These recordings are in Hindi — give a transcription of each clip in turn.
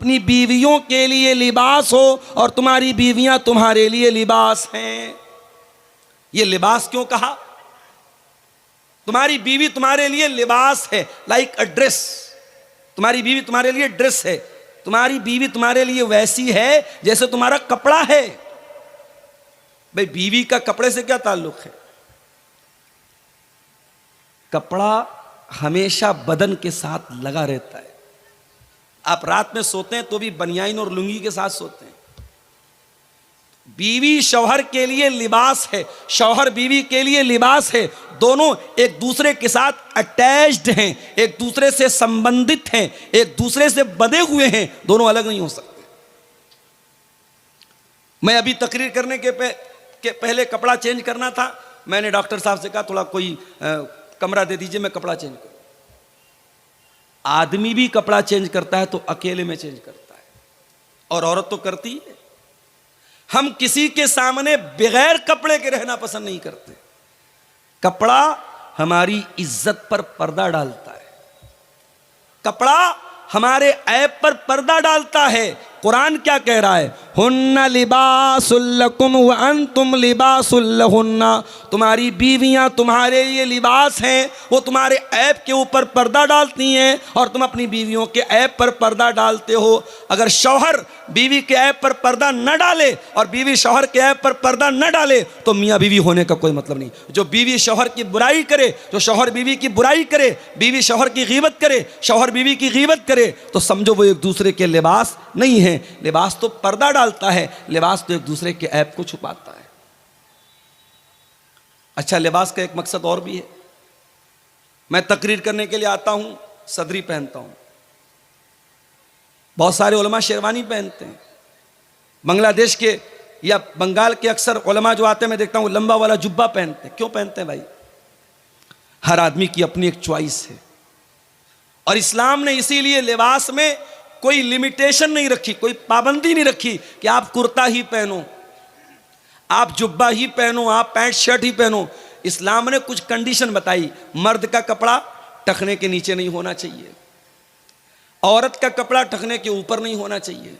अपनी बीवियों के लिए लिबास हो और तुम्हारी बीवियां तुम्हारे लिए लिबास हैं। ये लिबास क्यों कहा? तुम्हारी बीवी तुम्हारे लिए लिबास है, लाइक अ ड्रेस। तुम्हारी बीवी तुम्हारे लिए ड्रेस है, तुम्हारी बीवी तुम्हारे लिए वैसी है जैसे तुम्हारा कपड़ा है। भाई बीवी का कपड़े से क्या ताल्लुक है? कपड़ा हमेशा बदन के साथ लगा रहता है। आप रात में सोते हैं तो भी बनियाइन और लुंगी के साथ सोते हैं। बीवी शौहर के लिए लिबास है, शौहर बीवी के लिए लिबास है। दोनों एक दूसरे के साथ अटैच्ड हैं, एक दूसरे से संबंधित हैं, एक दूसरे से बंधे हुए हैं, दोनों अलग नहीं हो सकते। मैं अभी तकरीर करने के पहले कपड़ा चेंज करना था। मैंने डॉक्टर साहब से कहा थोड़ा कोई कमरा दे दीजिए, मैं कपड़ा चेंज करूं। आदमी भी कपड़ा चेंज करता है तो अकेले में चेंज करता है, और औरत तो करती है। हम किसी के सामने बगैर कपड़े के रहना पसंद नहीं करते। कपड़ा हमारी इज्जत पर पर्दा डालता है, कपड़ा हमारे ऐब पर पर्दा डालता है। कुरान क्या कह रहा है? हुन्ना लिबासुल लकुम व अंतुम लिबासुल लहुन्ना। तुम्हारी बीवियां तुम्हारे लिए लिबास हैं, वो तुम्हारे ऐब के ऊपर पर्दा डालती हैं और तुम अपनी बीवियों के ऐब पर पर्दा डालते हो। अगर शौहर बीवी के ऐब पर पर्दा न डाले और बीवी शौहर के ऐब पर पर्दा न डाले तो मियाँ बीवी होने का कोई मतलब नहीं। जो बीवी शौहर की बुराई करे, जो शौहर बीवी की बुराई करे, बीवी शौहर की गीबत करे, शौहर बीवी की गीबत करे, तो समझो वो एक दूसरे के लिबास नहीं है। लिबास तो पर्दा डालता है, लिबास तो एक दूसरे के ऐब को छुपाता है। अच्छा, लिबास का एक मकसद और भी है। मैं तकरीर करने के लिए आता हूं, सदरी पहनता हूं। बहुत सारे उलमा शेरवानी पहनते हैं। बांग्लादेश के या बंगाल के अक्सर उलमा जो आते हैं, मैं देखता हूं लंबा वाला जुब्बा पहनते हैं। क्यों पहनते हैं भाई? हर आदमी की अपनी एक चॉइस है, और इस्लाम ने इसीलिए लिबास में कोई लिमिटेशन नहीं रखी, कोई पाबंदी नहीं रखी कि आप कुर्ता ही पहनो, आप जुब्बा ही पहनो, आप पैंट शर्ट ही पहनो। इस्लाम ने कुछ कंडीशन बताई। मर्द का कपड़ा टखने के नीचे नहीं होना चाहिए, औरत का कपड़ा टखने के ऊपर नहीं होना चाहिए,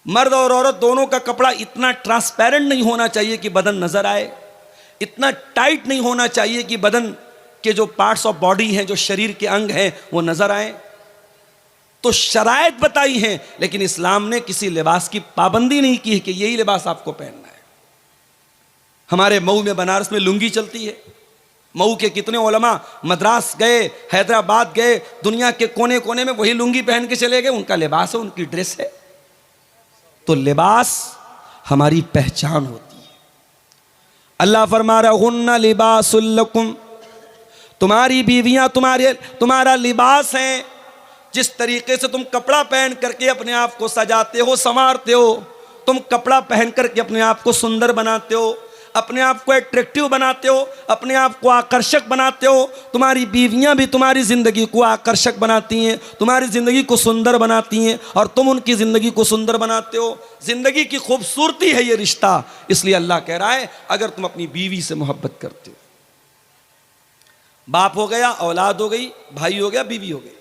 मर्द और औरत दोनों का कपड़ा इतना ट्रांसपेरेंट नहीं होना चाहिए कि बदन नजर आए, इतना टाइट नहीं होना चाहिए कि बदन के जो पार्ट्स ऑफ बॉडी हैं, जो शरीर के अंग हैं, वो नजर आए। तो शरायत बताई हैं, लेकिन इस्लाम ने किसी लिबास की पाबंदी नहीं की है कि यही लिबास आपको पहनना है। हमारे मऊ में, बनारस में लुंगी चलती है। मऊ के कितने उलमा मद्रास गए, हैदराबाद गए, दुनिया के कोने कोने में वही लुंगी पहन के चले गए। उनका लिबास है, उनकी ड्रेस है। तो लिबास हमारी पहचान होती है। अल्लाह फरमा रहा हुन्ना लिबासुल लकुम, तुम्हारी बीवियां तुम्हारा लिबास हैं। जिस तरीके से तुम कपड़ा पहन करके अपने आप को सजाते हो, संवारते हो, तुम कपड़ा पहन करके अपने आप को सुंदर बनाते हो, अपने आप को अट्रैक्टिव बनाते हो, अपने आप को आकर्षक बनाते हो। तुम्हारी बीवियां भी तुम्हारी जिंदगी को आकर्षक बनाती हैं, तुम्हारी जिंदगी को सुंदर बनाती हैं, और तुम उनकी जिंदगी को सुंदर बनाते हो। जिंदगी की खूबसूरती है ये रिश्ता। इसलिए अल्लाह कह रहा है, अगर तुम अपनी बीवी से मोहब्बत करते हो, बाप हो गया, औलाद हो गई, भाई हो गया, बीवी हो गई।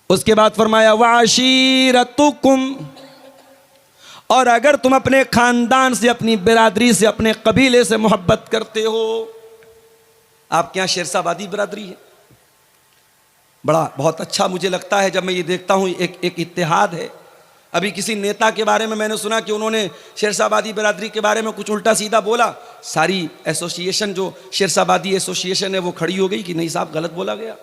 उसके बाद फरमाया वाशीरतुकुम, और अगर तुम अपने खानदान से, अपनी बिरादरी से, अपने कबीले से मोहब्बत करते हो। आपके यहाँ शेरशाबादी बिरादरी है, बहुत अच्छा मुझे लगता है जब मैं ये देखता हूँ। एक इत्तेहाद है। अभी किसी नेता के बारे में मैंने सुना कि उन्होंने शेरशाबादी बिरादरी के बारे में कुछ उल्टा सीधा बोला। सारी एसोसिएशन, जो शेरशाबादी एसोसिएशन है, वो खड़ी हो गई कि नहीं साहब, गलत बोला गया।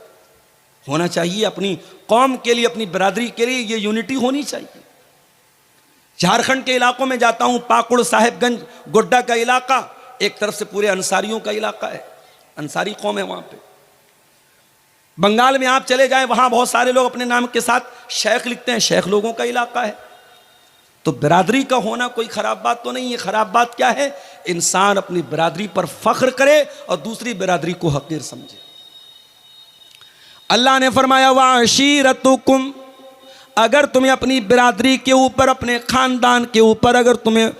होना चाहिए अपनी कौम के लिए, अपनी बिरादरी के लिए ये यूनिटी होनी चाहिए। झारखंड के इलाकों में जाता हूं, पाकुड़, साहेबगंज, गोड्डा का इलाका एक तरफ से पूरे अंसारियों का इलाका है, अंसारी कौम है वहां पे। बंगाल में आप चले जाएं, वहां बहुत सारे लोग अपने नाम के साथ शेख लिखते हैं, शेख लोगों का इलाका है। तो बिरादरी का होना कोई खराब बात तो नहीं है। खराब बात क्या है? इंसान अपनी बिरादरी पर फख्र करे और दूसरी बिरादरी को हकीर समझे। अल्लाह ने फरमाया वाशीरतुकुम, अगर तुम्हें अपनी बिरादरी के ऊपर, अपने खानदान के ऊपर अगर तुम्हें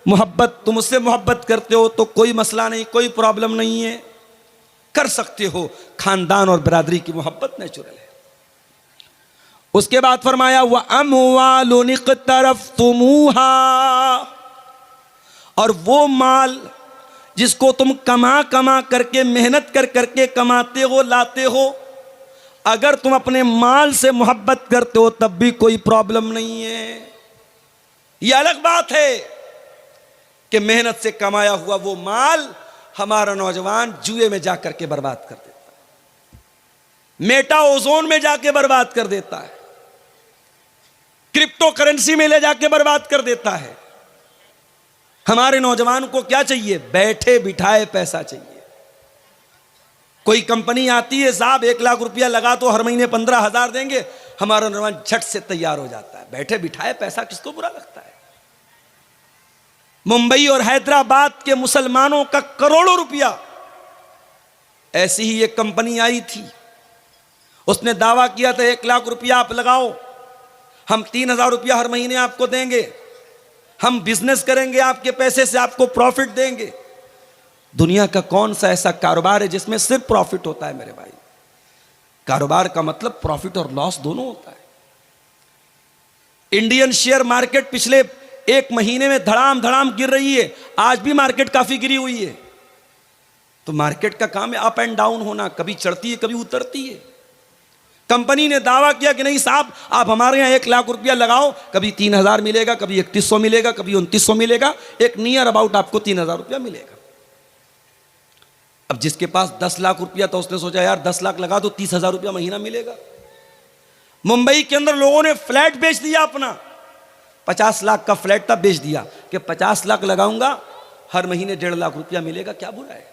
मोहब्बत, तुम उससे मोहब्बत करते हो तो कोई मसला नहीं, कोई प्रॉब्लम नहीं है, कर सकते हो। खानदान और बिरादरी की मोहब्बत नेचुरल है। उसके बाद फरमाया व अमवालुन इक़्तरफ़्तुमूहा, और वो माल जिसको तुम कमा कमा करके मेहनत कर करके कमाते हो लाते हो, अगर तुम अपने माल से मोहब्बत करते हो तब भी कोई प्रॉब्लम नहीं है। यह अलग बात है कि मेहनत से कमाया हुआ वो माल हमारा नौजवान जुए में जाकर के बर्बाद कर देता है, मेटा ओजोन में जाके बर्बाद कर देता है, क्रिप्टो करेंसी में ले जाके बर्बाद कर देता है। हमारे नौजवान को क्या चाहिए? बैठे बिठाए पैसा चाहिए। कोई कंपनी आती है, साहब 1 लाख रुपया लगा तो हर महीने 15,000 देंगे, हमारा नौजवान झट से तैयार हो जाता है। बैठे बिठाए पैसा किसको बुरा लगता है? मुंबई और हैदराबाद के मुसलमानों का करोड़ों रुपया, ऐसी ही एक कंपनी आई थी, उसने दावा किया था 1 लाख रुपया आप लगाओ, हम 3,000 रुपया हर महीने आपको देंगे, हम बिजनेस करेंगे, आपके पैसे से आपको प्रॉफिट देंगे। दुनिया का कौन सा ऐसा कारोबार है जिसमें सिर्फ प्रॉफिट होता है? मेरे भाई, कारोबार का मतलब प्रॉफिट और लॉस दोनों होता है। इंडियन शेयर मार्केट पिछले 1 महीने में धड़ाम धड़ाम गिर रही है, आज भी मार्केट काफी गिरी हुई है। तो मार्केट का काम है अप एंड डाउन होना, कभी चढ़ती है कभी उतरती है। कंपनी ने दावा किया कि नहीं साहब आप हमारे यहां 1 लाख रुपया लगाओ, कभी 3,000 मिलेगा, कभी 3,100 मिलेगा, कभी 2,900 मिलेगा, एक नियर अबाउट आपको 3,000 रुपया मिलेगा। अब जिसके पास 10 लाख रुपया था उसने सोचा यार 10 लाख लगा तो 30,000 रुपया महीना मिलेगा। मुंबई के अंदर लोगों ने फ्लैट बेच दिया अपना, 50 लाख का फ्लैट था, बेच दिया कि 50 लाख लगाऊंगा हर महीने 1.5 लाख रुपया मिलेगा, क्या बुरा है।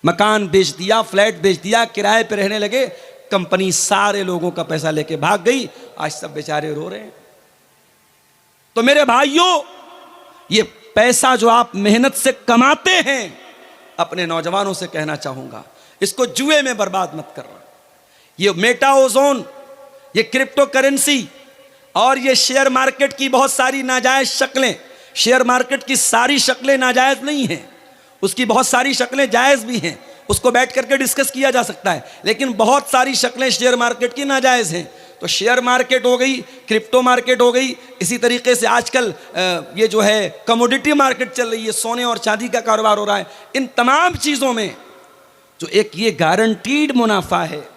मकान बेच दिया, फ्लैट बेच दिया, किराए पे रहने लगे, कंपनी सारे लोगों का पैसा लेके भाग गई, आज सब बेचारे रो रहे हैं। तो मेरे भाइयों, ये पैसा जो आप मेहनत से कमाते हैं, अपने नौजवानों से कहना चाहूंगा इसको जुए में बर्बाद मत करना। ये मेटा ओजोन, ये क्रिप्टो करेंसी और ये शेयर मार्केट की बहुत सारी नाजायज शक्लें, शेयर मार्केट की सारी शक्लें नाजायज नहीं हैं, उसकी बहुत सारी शक्लें जायज भी हैं, उसको बैठ करके डिस्कस किया जा सकता है, लेकिन बहुत सारी शक्लें शेयर मार्केट की नाजायज हैं। तो शेयर मार्केट हो गई, क्रिप्टो मार्केट हो गई, इसी तरीके से आजकल ये जो है कमोडिटी मार्केट चल रही है, सोने और चांदी का कारोबार हो रहा है। इन तमाम चीज़ों में जो एक ये गारंटीड मुनाफा है,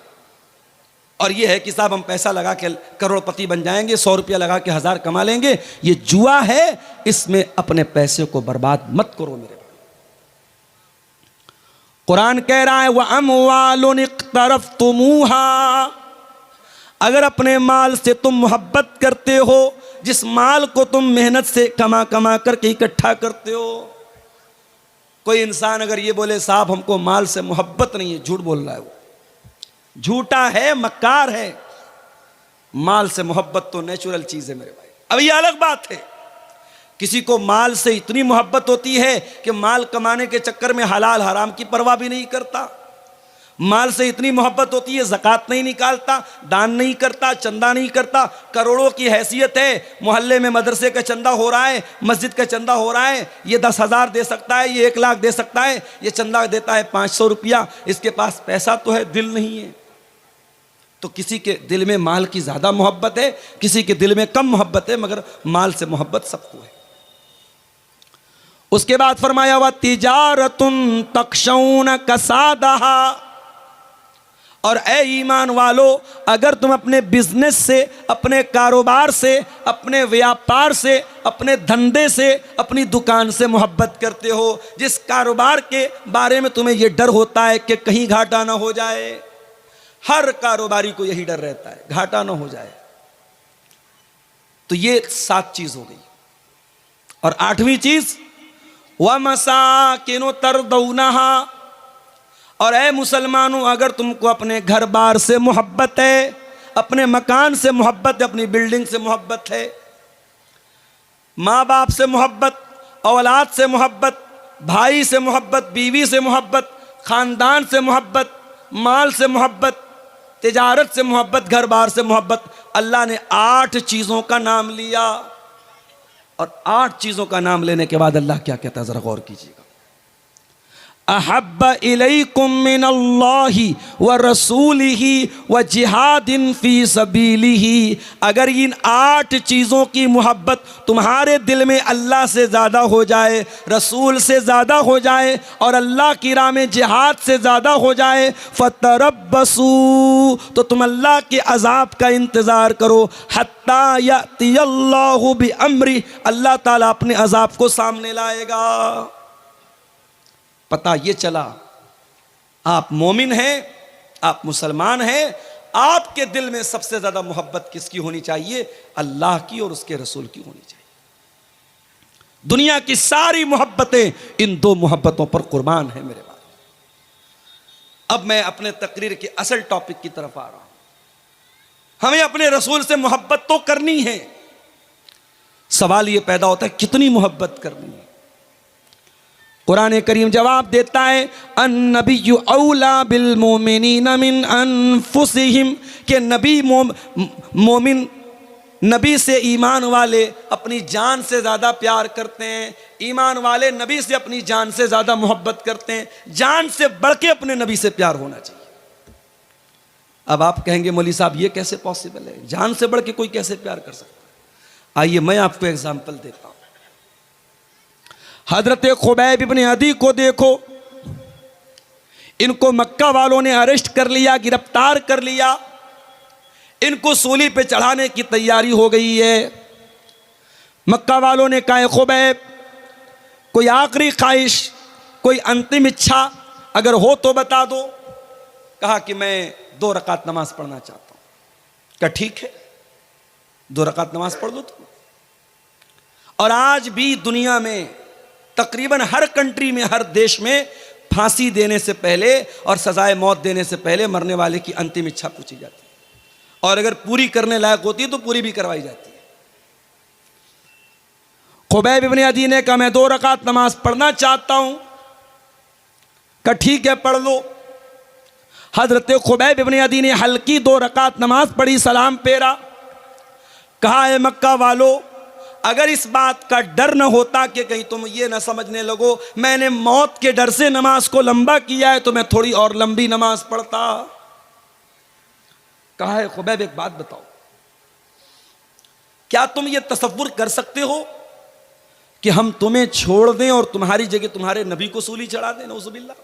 और ये है कि साहब हम पैसा लगा के करोड़पति बन जाएंगे, 100 रुपया लगा के 1000 कमा लेंगे, ये जुआ है, इसमें अपने पैसे को बर्बाद मत करो मेरे भाई। कुरान कह रहा है व अमवालुन इक़्तरफ़्तुमूहा, अगर अपने माल से तुम मोहब्बत करते हो, जिस माल को तुम मेहनत से कमा कमा करके इकट्ठा करते हो। कोई इंसान अगर ये बोले साहब हमको माल से मोहब्बत नहीं है, झूठ बोल रहा है, वो झूठा है, मक्कार है। माल से मोहब्बत तो नेचुरल चीज है मेरे भाई। अब ये अलग बात है, किसी को माल से इतनी मोहब्बत होती है कि माल कमाने के चक्कर में हलाल हराम की परवाह भी नहीं करता। माल से इतनी मोहब्बत होती है, ज़कात नहीं निकालता, दान नहीं करता, चंदा नहीं करता। करोड़ों की हैसियत है, मोहल्ले में मदरसे का चंदा हो रहा है, मस्जिद का चंदा हो रहा है, ये 10,000 दे सकता है, ये 1 लाख दे सकता है, ये चंदा देता है 500 रुपया, इसके पास पैसा तो है, दिल नहीं है। तो किसी के दिल में माल की ज़्यादा मोहब्बत है, किसी के दिल में कम मोहब्बत है, मगर माल से मोहब्बत सबको है। उसके बाद फरमाया व तिजारतुन तख्शौन कसादहा, और ए ईमान वालो, अगर तुम अपने बिजनेस से, अपने कारोबार से, अपने व्यापार से, अपने धंधे से, अपनी दुकान से मोहब्बत करते हो, जिस कारोबार के बारे में तुम्हें यह डर होता है कि कहीं घाटा ना हो जाए, हर कारोबारी को यही डर रहता है घाटा ना हो जाए, तो ये 7 चीज हो गई। और 8वीं चीज व मसाकिन तरदौनहा, और ऐ मुसलमानों, अगर तुमको अपने घर बार से मोहब्बत है, अपने मकान से मोहब्बत है, अपनी बिल्डिंग से मोहब्बत है, माँ बाप से मोहब्बत, औलाद से मोहब्बत, भाई से मोहब्बत, बीवी से मोहब्बत, खानदान से मोहब्बत, माल से मोहब्बत, तिजारत से मोहब्बत, घर बार से मोहब्बत, अल्लाह ने 8 चीज़ों का नाम लिया। और 8 चीज़ों का नाम लेने के बाद अल्लाह क्या कहता है, ज़रा गौर कीजिएगा। अहब्ब इलैकुम मिनल्लाहि व रसूलिही व जिहादिन फी सबीलिही। अगर इन 8 चीज़ों की मोहब्बत तुम्हारे दिल में अल्लाह से ज़्यादा हो जाए, रसूल से ज़्यादा हो जाए और अल्लाह की राह में जिहाद से ज़्यादा हो जाए, फतरब्बसू, तो तुम अल्लाह के अज़ाब का इंतज़ार करो, हत्ता यअतियल्लाहु बिअम्री, अल्लाह ताला अपने अज़ाब को सामने लाएगा। पता ये चला आप मोमिन हैं, आप मुसलमान हैं, आपके दिल में सबसे ज्यादा मोहब्बत किसकी होनी चाहिए? अल्लाह की और उसके रसूल की होनी चाहिए। दुनिया की सारी मोहब्बतें इन 2 मोहब्बतों पर कुर्बान है मेरे भाई। अब मैं अपने तकरीर के असल टॉपिक की तरफ आ रहा हूं। हमें अपने रसूल से मोहब्बत तो करनी है, सवाल ये पैदा होता है कितनी मोहब्बत करनी है। कुरान करीम जवाब देता है, अन्नबिय्यु औला बिल मोमिनीना मिन अनफुसिहिम, के नबी मोमिन नबी से ईमान वाले अपनी जान से ज़्यादा प्यार करते हैं, ईमान वाले नबी से अपनी जान से ज़्यादा मोहब्बत करते हैं, जान से बढ़ के अपने नबी से प्यार होना चाहिए। अब आप कहेंगे मौलवी साहब ये कैसे पॉसिबल है, जान से बढ़ के कोई कैसे प्यार कर सकता है? आइए मैं आपको एग्जाम्पल देता हूँ। हजरत खुबैब इब्ने अदी को देखो, इनको मक्का वालों ने अरेस्ट कर लिया, गिरफ्तार कर लिया, इनको सूली पे चढ़ाने की तैयारी हो गई है। मक्का वालों ने कहा, खुबैब कोई आखिरी ख्वाहिश, कोई अंतिम इच्छा अगर हो तो बता दो। कहा कि मैं 2 रकात नमाज पढ़ना चाहता हूं। क्या ठीक है, 2 रकात नमाज पढ़ लो तुम। और आज भी दुनिया में तकरीबन हर कंट्री में, हर देश में फांसी देने से पहले और सजाए मौत देने से पहले मरने वाले की अंतिम इच्छा पूछी जाती है, और अगर पूरी करने लायक होती है तो पूरी भी करवाई जाती है। खुबैब इब्ने अदी ने कहा मैं 2 रकात नमाज पढ़ना चाहता हूं। कहा ठीक है पढ़ लो। हजरत खुबैब इब्ने अदी ने हल्की 2 रकात नमाज पढ़ी, सलाम फेरा। कहा है मक्का वालों, अगर इस बात का डर न होता कि कहीं तुम ये न समझने लगो मैंने मौत के डर से नमाज को लंबा किया है, तो मैं थोड़ी और लंबी नमाज पढ़ता। कहा है खुबैब एक बात बताओ, क्या तुम ये तसव्वुर कर सकते हो कि हम तुम्हें छोड़ दें और तुम्हारी जगह तुम्हारे नबी को सूली चढ़ा दें? नऊजुबिल्लाह।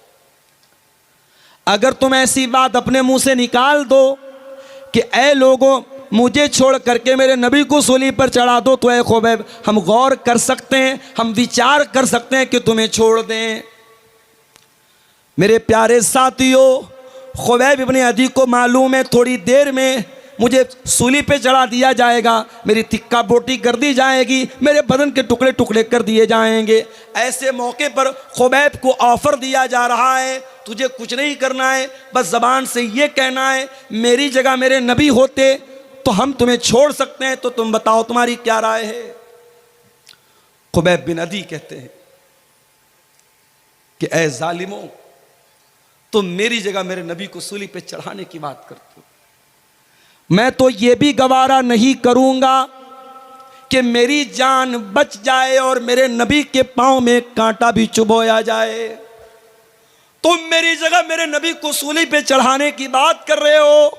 अगर तुम ऐसी बात अपने मुंह से निकाल दो कि ऐ लोगों मुझे छोड़ करके मेरे नबी को सूली पर चढ़ा दो, तो ऐ खुबैब हम गौर कर सकते हैं, हम विचार कर सकते हैं कि तुम्हें छोड़ दें। मेरे प्यारे साथियों, खुबैब इब्ने अदी को मालूम है थोड़ी देर में मुझे सूली पे चढ़ा दिया जाएगा, मेरी तिक्का बोटी कर दी जाएगी, मेरे बदन के टुकड़े टुकड़े कर दिए जाएंगे। ऐसे मौके पर खुबैब को ऑफर दिया जा रहा है, तुझे कुछ नहीं करना है, बस ज़बान से ये कहना है मेरी जगह मेरे नबी होते तो हम तुम्हें छोड़ सकते हैं, तो तुम बताओ तुम्हारी क्या राय है? खुबैब बिन अदी कहते हैं कि ऐ जालिमों, तुम मेरी जगह मेरे नबी को सूली पे चढ़ाने की बात करते हो, मैं तो ये भी गवारा नहीं करूंगा कि मेरी जान बच जाए और मेरे नबी के पांव में कांटा भी चुभोया जाए। तुम मेरी जगह मेरे नबी को सूली पे चढ़ाने की बात कर रहे हो?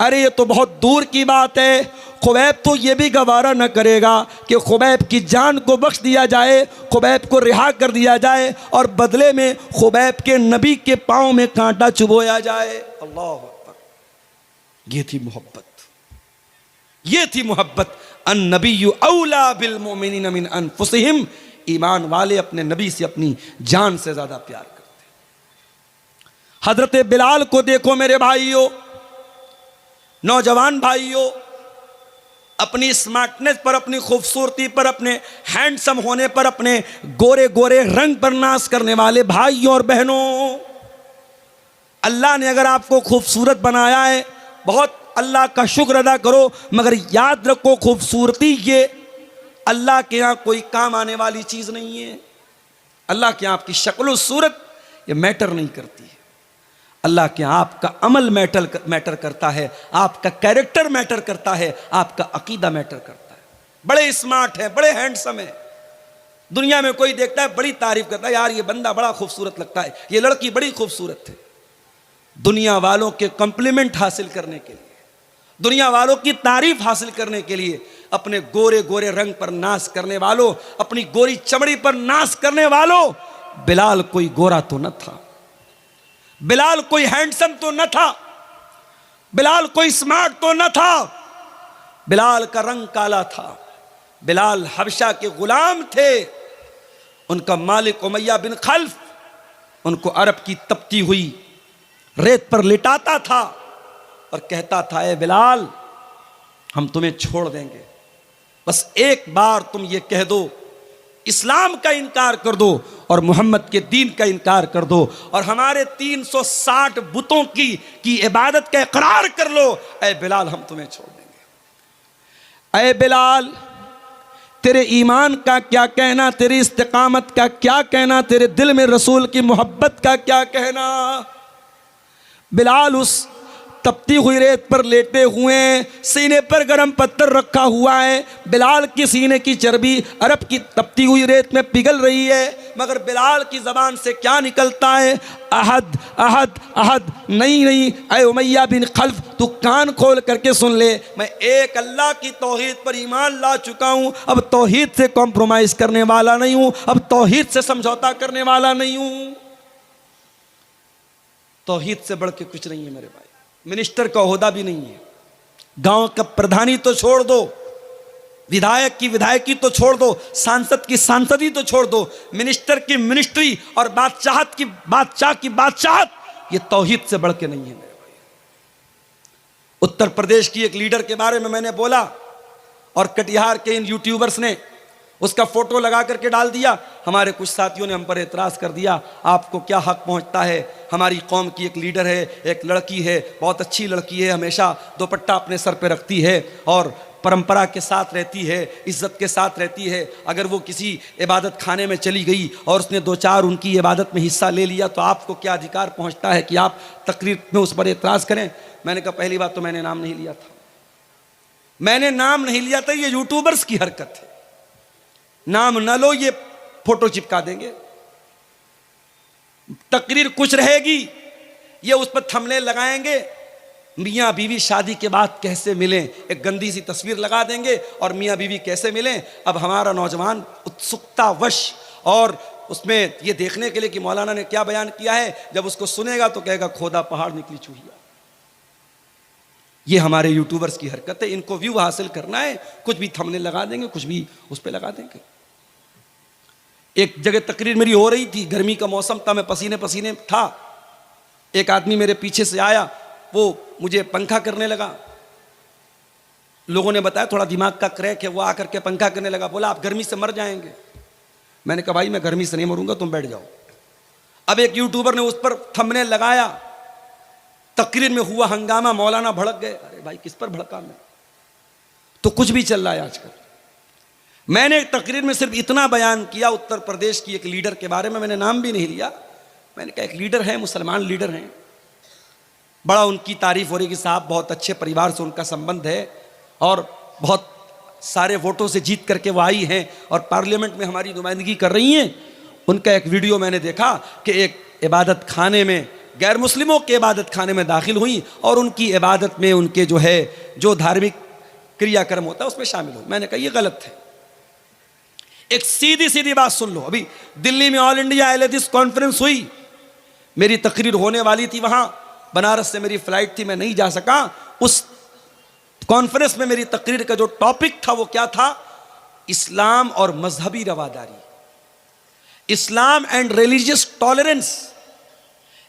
अरे ये तो बहुत दूर की बात है। खुबैब तो ये भी गवारा न करेगा कि खुबैब की जान को बख्श दिया जाए, खुबैब को रिहा कर दिया जाए और बदले में खुबैब के नबी के पांव में कांटा चुभोया जाए। अल्लाह अकबर। ये थी मोहब्बत, ये थी मोहब्बत। अन नबिय्यु औला बिल मोमिनीना मिन अनफुसिहिम, ईमान वाले अपने नबी से अपनी जान से ज्यादा प्यार करते हैं। हजरत बिलाल को देखो मेरे भाइयों, नौजवान भाइयों, अपनी स्मार्टनेस पर, अपनी खूबसूरती पर, अपने हैंडसम होने पर, अपने गोरे गोरे रंग पर नाज करने वाले भाइयों और बहनों, अल्लाह ने अगर आपको खूबसूरत बनाया है, बहुत अल्लाह का शुक्र अदा करो, मगर याद रखो खूबसूरती ये अल्लाह के यहाँ कोई काम आने वाली चीज़ नहीं है। अल्लाह के यहाँ आपकी शक्ल सूरत ये मैटर नहीं करती है। अल्लाह के यहाँ आपका अमल मैटर करता है, आपका कैरेक्टर मैटर करता है, आपका अकीदा मैटर करता है। बड़े स्मार्ट हैं, बड़े हैंडसम हैं, दुनिया में कोई देखता है बड़ी तारीफ करता है, यार ये बंदा बड़ा खूबसूरत लगता है, ये लड़की बड़ी खूबसूरत है। दुनिया वालों के कॉम्प्लीमेंट हासिल करने के लिए, दुनिया वालों की तारीफ हासिल करने के लिए अपने गोरे गोरे रंग पर नाश करने वालों, अपनी गोरी चमड़ी पर नाश करने वालों, बिलाल कोई गोरा तो न था, बिलाल कोई हैंडसम तो न था, बिलाल कोई स्मार्ट तो न था, बिलाल का रंग काला था। बिलाल हबशा के गुलाम थे। उनका मालिक उमैया बिन खल्फ उनको अरब की तपती हुई रेत पर लिटाता था और कहता था, ए बिलाल हम तुम्हें छोड़ देंगे, बस एक बार तुम ये कह दो, इस्लाम का इनकार कर दो और मोहम्मद के दीन का इनकार कर दो और हमारे 360 बुतों की इबादत का इकरार कर लो, ए बिलाल हम तुम्हें छोड़ देंगे। ए बिलाल तेरे ईमान का क्या कहना, तेरी इस्तिकामत का क्या कहना, तेरे दिल में रसूल की मोहब्बत का क्या कहना। बिलाल उस तपती हुई रेत पर लेटे हुए, सीने पर गरम पत्थर रखा हुआ है, बिलाल की सीने की चर्बी अरब की तपती हुई रेत में पिघल रही है, मगर बिलाल की ज़बान से क्या निकलता है, अहद अहद अहद, नहीं नहीं ऐ उमैया बिन खल्फ तू कान खोल करके सुन ले, मैं एक अल्लाह की तौहीद पर ईमान ला चुका हूँ, अब तौहीद से कॉम्प्रोमाइज़ करने वाला नहीं हूँ, अब तौहीद से समझौता करने वाला नहीं हूँ। तौहीद से बढ़ के कुछ नहीं है मेरे भाई, मिनिस्टर का ओहदा भी नहीं है, गांव का प्रधानी तो छोड़ दो, विधायक की विधायकी तो छोड़ दो, सांसद की सांसदी तो छोड़ दो, मिनिस्टर की मिनिस्ट्री और बादशाह की बादशाहत, ये तौहीद से बढ़ के नहीं है मेरे भाई। उत्तर प्रदेश की एक लीडर के बारे में मैंने बोला और कटिहार के इन यूट्यूबर्स ने उसका फोटो लगा करके डाल दिया, हमारे कुछ साथियों ने हम पर एतराज़ कर दिया, आपको क्या हक पहुंचता है, हमारी कौम की एक लीडर है, एक लड़की है, बहुत अच्छी लड़की है, हमेशा दुपट्टा अपने सर पे रखती है और परंपरा के साथ रहती है, इज्जत के साथ रहती है, अगर वो किसी इबादत खाने में चली गई और उसने दो चार उनकी इबादत में हिस्सा ले लिया तो आपको क्या अधिकार पहुंचता है कि आप तकरीर में उस पर एतराज़ करें। मैंने कहा पहली बात तो मैंने नाम नहीं लिया था, मैंने नाम नहीं लिया था, ये यूट्यूबर्स की हरकत है, नाम न लो ये फोटो चिपका देंगे, तकरीर कुछ रहेगी ये उस पर थंबनेल लगाएंगे, मियाँ बीवी शादी के बाद कैसे मिलें, एक गंदी सी तस्वीर लगा देंगे और मियाँ बीवी कैसे मिलें। अब हमारा नौजवान उत्सुकतावश और उसमें ये देखने के लिए कि मौलाना ने क्या बयान किया है, जब उसको सुनेगा तो कहेगा खोदा पहाड़ निकली चूहिया। ये हमारे यूट्यूबर्स की हरकत है, इनको व्यू हासिल करना है, कुछ भी थंबनेल लगा देंगे, कुछ भी उस पर लगा देंगे। एक जगह तकरीर मेरी हो रही थी, गर्मी का मौसम था, मैं पसीने पसीने था, एक आदमी मेरे पीछे से आया, वो मुझे पंखा करने लगा, लोगों ने बताया थोड़ा दिमाग का क्रैक है, वो आकर के पंखा करने लगा, बोला आप गर्मी से मर जाएंगे। मैंने कहा भाई मैं गर्मी से नहीं मरूंगा, तुम बैठ जाओ। अब एक यूट्यूबर ने उस पर थंबनेल लगाया, तकरीर में हुआ हंगामा, मौलाना भड़क गए। अरे भाई किस पर भड़का मैं, तो कुछ भी चल रहा है आजकल। मैंने तकरीर में सिर्फ इतना बयान किया, उत्तर प्रदेश की एक लीडर के बारे में, मैंने नाम भी नहीं लिया, मैंने कहा एक लीडर है, मुसलमान लीडर हैं, बड़ा उनकी तारीफ हो रही कि साहब बहुत अच्छे परिवार से उनका संबंध है और बहुत सारे वोटों से जीत करके वो आई हैं और पार्लियामेंट में हमारी नुमाइंदगी कर रही हैं। उनका एक वीडियो मैंने देखा कि एक इबादत खाने में, गैर मुस्लिमों के इबादत खाने में दाखिल हुई और उनकी इबादत में उनके जो धार्मिक क्रियाक्रम होता है उसमें शामिल हुई। मैंने कहा ये गलत है। एक सीधी सीधी बात सुन लो, अभी दिल्ली में ऑल इंडिया अहले हदीस कॉन्फ्रेंस हुई, मेरी तकरीर होने वाली थी वहां, बनारस से मेरी फ्लाइट थी, मैं नहीं जा सका। उस कॉन्फ्रेंस में मेरी तकरीर का जो टॉपिक था वो क्या था, इस्लाम और मजहबी रवादारी, इस्लाम एंड रिलीजियस टॉलरेंस।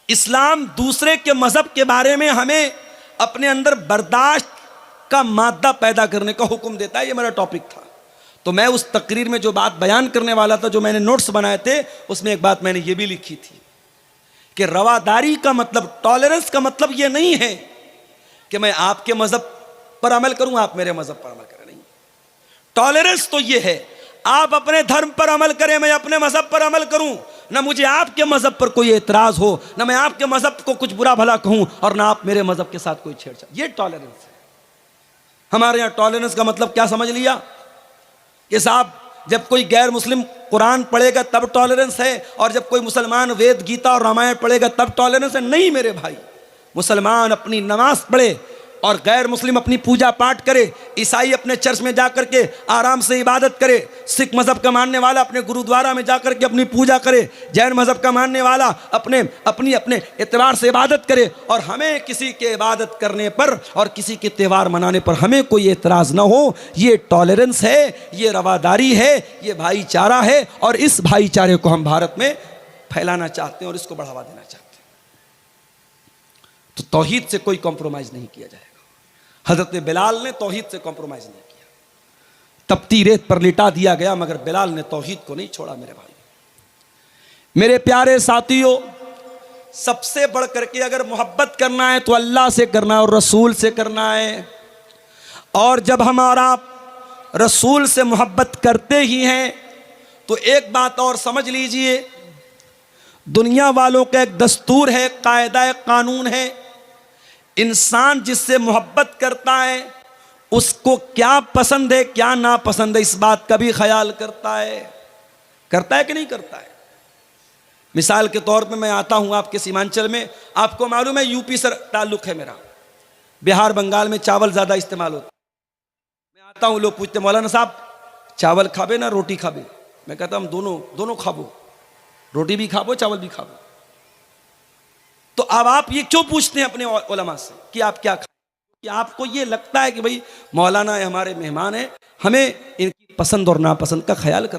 इस्लाम दूसरे के मजहब के बारे में हमें अपने अंदर बर्दाश्त का मादा पैदा करने का हुक्म देता है, ये मेरा टॉपिक था। तो मैं उस तकरीर में जो बात बयान करने वाला था, जो मैंने नोट्स बनाए थे, उसमें एक बात मैंने ये भी लिखी थी कि रवादारी का मतलब, टॉलरेंस का मतलब ये नहीं है कि मैं आपके मजहब पर अमल करूं, आप मेरे मजहब पर अमल करें, नहीं। टॉलरेंस तो ये है आप अपने धर्म पर अमल करें, मैं अपने मजहब पर अमल करूं, ना मुझे आपके मजहब पर कोई एतराज हो, ना मैं आपके मजहब को कुछ बुरा भला कहूं और ना आप मेरे मजहब के साथ कोई छेड़छाड़। ये टॉलरेंस है। हमारे यहां टॉलरेंस का मतलब क्या समझ लिया कि साहब जब कोई गैर मुस्लिम कुरान पढ़ेगा तब टॉलरेंस है, और जब कोई मुसलमान वेद गीता और रामायण पढ़ेगा तब टॉलरेंस है। नहीं मेरे भाई, मुसलमान अपनी नमाज पढ़े और गैर मुस्लिम अपनी पूजा पाठ करे, ईसाई अपने चर्च में जाकर के आराम से इबादत करे, सिख मज़हब का मानने वाला अपने गुरुद्वारा में जाकर के अपनी पूजा करे, जैन मज़हब का मानने वाला अपने एतबार से इबादत करे, और हमें किसी के इबादत करने पर और किसी के त्यौहार मनाने पर हमें कोई एतराज़ ना हो। ये टॉलरेंस है, ये रवादारी है, ये भाईचारा है, और इस भाईचारे को हम भारत में फैलाना चाहते हैं और इसको बढ़ावा देना चाहते हैं। तो तौहीद से कोई कॉम्प्रोमाइज़ नहीं किया जाएगा। हजरत बिलाल ने तौहीद से कॉम्प्रोमाइज़ नहीं किया, तपती रेत पर लिटा दिया गया, मगर बिलाल ने तौहीद को नहीं छोड़ा। मेरे भाई, मेरे प्यारे साथियों, सबसे बढ़ करके अगर मोहब्बत करना है तो अल्लाह से करना है और रसूल से करना है। और जब हम और आप रसूल से मोहब्बत करते ही हैं तो एक बात और समझ लीजिए, दुनिया वालों का एक दस्तूर है, कायदा कानून है, इंसान जिससे मोहब्बत करता है उसको क्या पसंद है क्या नापसंद है, इस बात का भी ख्याल करता है कि नहीं करता है। मिसाल के तौर पे मैं आता हूं आपके सीमांचल में, आपको मालूम है यूपी से ताल्लुक है मेरा, बिहार बंगाल में चावल ज़्यादा इस्तेमाल होता है। मैं आता हूं, लोग पूछते मौलाना साहब चावल खाबे ना रोटी खाबे? मैं कहता हूं दोनों खाबो, रोटी भी खाबो चावल भी खाबो। तो अब आप ये क्यों पूछते हैं अपने उलमा से कि आप क्या खाएं? कि आपको ये लगता है कि भाई मौलाना है, हमारे मेहमान हैं, हमें इनकी पसंद और नापसंद का ख्याल कर